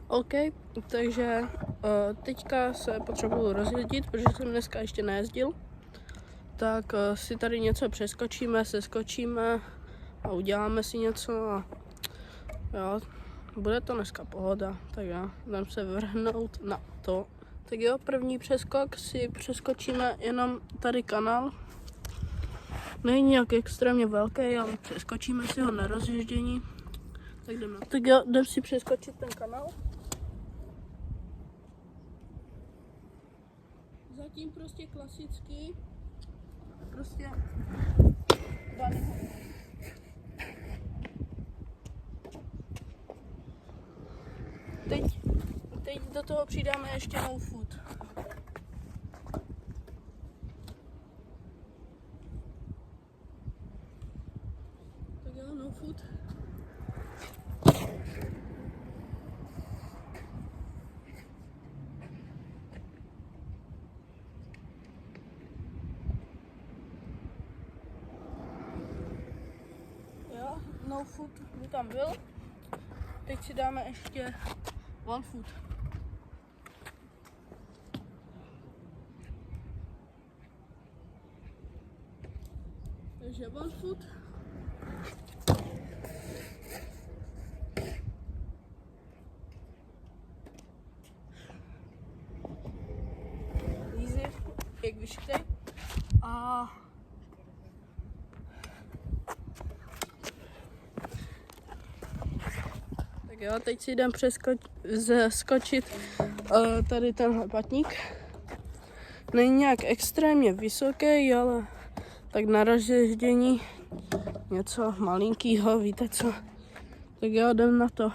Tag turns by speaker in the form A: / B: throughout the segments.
A: OK, takže teďka se potřebuju rozjezdit, protože jsem dneska ještě nejezdil. Tak si tady něco přeskočíme, seskočíme a uděláme si něco a jo, bude to dneska pohoda, tak jo, dám se vrhnout na to. Tak jo, první přeskok si přeskočíme jenom tady kanál. Není nějak extrémně velký, ale přeskočíme si ho na rozježdění. Tak jdeme. Tak jo, jdem si přeskočit ten kanál. Zatím prostě klasicky. Prostě teď do toho přidáme ještě no food. Tak jo, no food. Jo, no food by tam byl. Teď si dáme ještě one food. Takže one food. Easy, jak vyškej. A tak jo, teď si jdem skočit tady tenhle patník. Není nějak extrémně vysoký, ale tak na rozježdění něco malinkýho, víte co. Tak jo, jdem na to.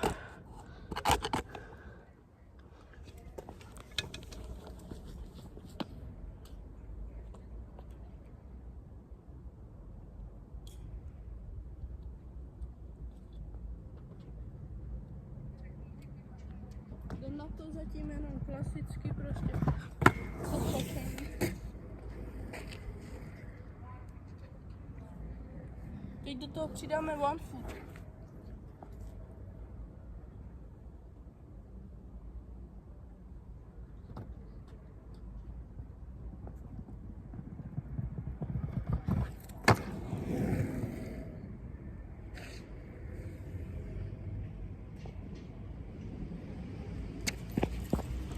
A: Jdem na to zatím jenom klasicky prostě. Teď do toho přidáme one food.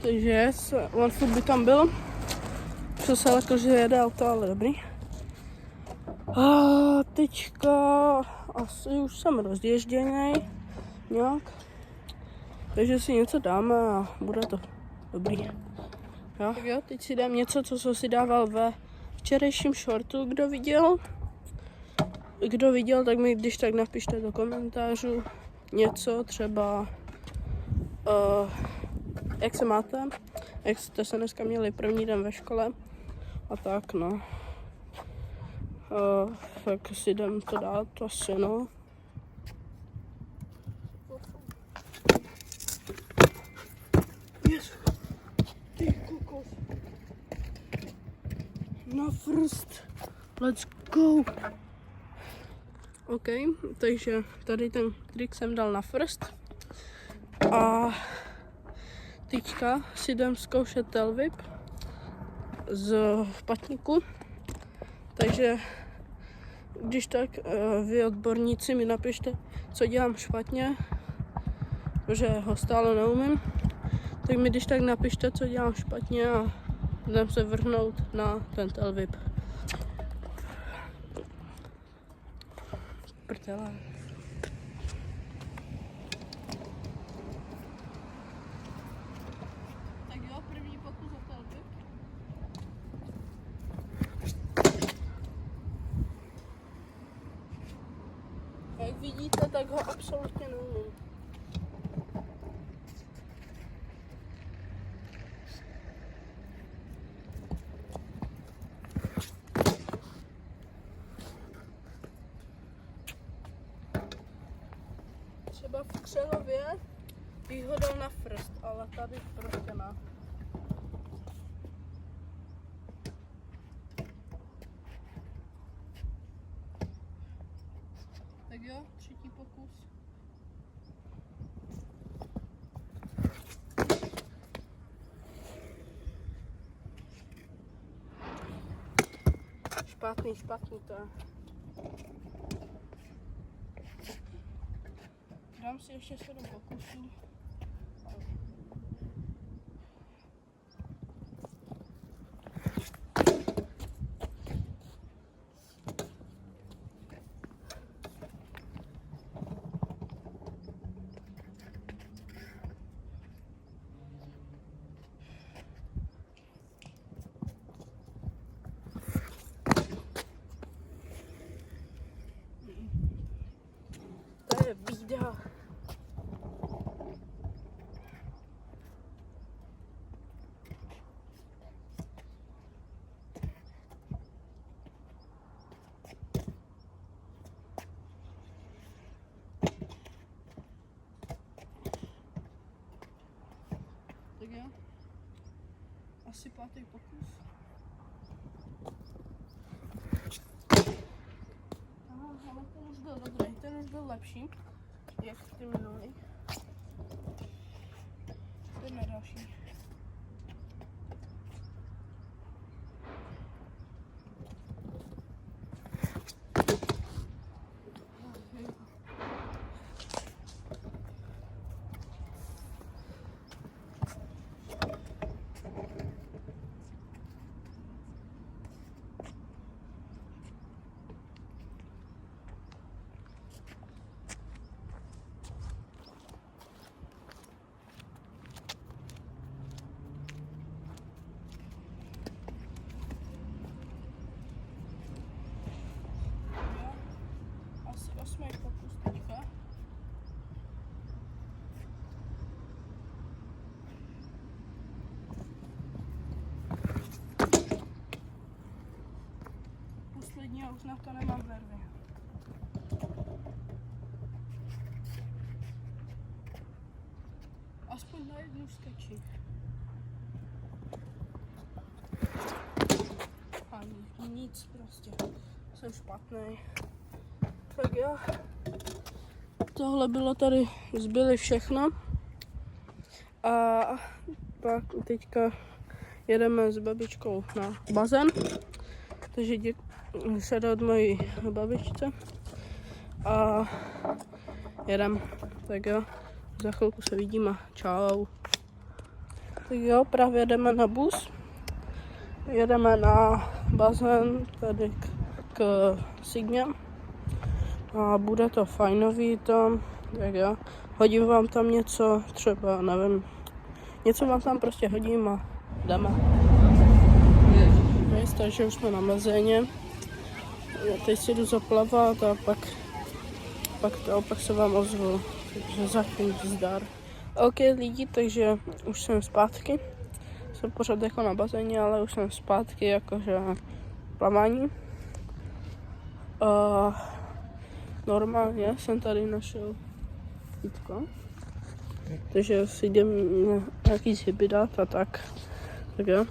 A: Takže one food by tam byl. Co se jakože jede auto, ale dobrý. A teďka asi už jsem rozježděný nějak. Takže si něco dáme a bude to dobrý. Jo? Tak jo, teď si dám něco, co jsem si dával ve včerejším shortu, kdo viděl. Kdo viděl, tak mi když tak napište do komentářů něco, třeba jak se máte, jak jste se dneska měli první den ve škole a tak no. Tak si jdem to dát asi no. Yes. Ty kokos. Na first. Let's go. OK, takže tady ten trik jsem dal na first. A teďka si jdem zkoušet tail whip z patníku. Takže když tak vy odborníci mi napište, co dělám špatně, protože ho stále neumím. Tak mi když tak napište, co dělám špatně a jdem se vrhnout na ten tail whip. Prdele. Tak jo, první pokus o tail whip. Jak vidíte, tak ho absolutně neumím. Třeba v Křelově bych ho dal na first, ale tady prostě ne. Tak jo, třetí pokus. špatný to je. Dám si ještě 7 pokusů. To je bída. Tak jo, asi 5. pokus. Aha, ale ten už byl dobrý, ten už byl lepší, jak ty minulý. Jdeme další. Asi 8. pokus teďka. Poslední a už na to nemám vervy. Aspoň na jednu stačí. Ani nic prostě. Jsem špatný. Tak jo. Tohle bylo tady, zbyli všechno. A pak teďka jedeme s babičkou na bazén. Takže šadout mojí babičce. A jedem. Tak jo. Za chvilku se vidíme. Čau. Tak jo, právě jedeme na bus. Jedeme na bazén tady k Signě. A bude to fajnový tam. Tak jo. Hodím vám tam něco, třeba, nevím. Něco vám tam prostě hodím a jdeme. Takže už jsme na bazéně. Teď si jdu zaplavat a pak se vám ozvu. Takže zatím zdar. OK lidi, takže už jsem zpátky. Jsem pořád jako na bazéně, ale už jsem zpátky jakože plavání. Normálně jsem tady našel pitko. Takže si jdem nějaký zhyby dát a tak. Tak jo.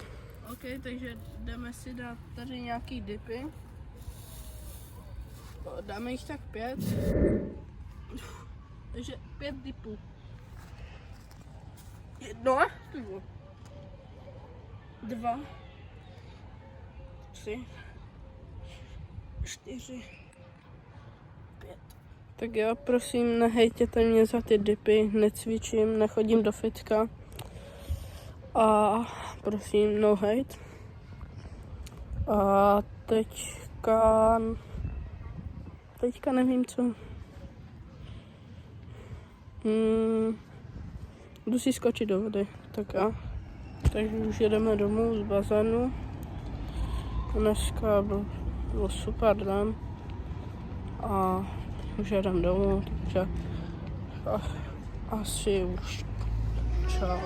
A: OK, takže jdeme si dát tady nějaký dipy. Dáme jich tak 5. Takže 5 dipů. 1, 2, 3, 4, 5. Tak jo, prosím, nehejtěte mě za ty dipy, necvičím, nechodím do fitka. A prosím, no hate. A teďka nevím co. Jdu si skočit do vody, tak jo. Takže už jedeme domů z bazénu. Dneska byl super den. A už jedem domů, takže asi už čau.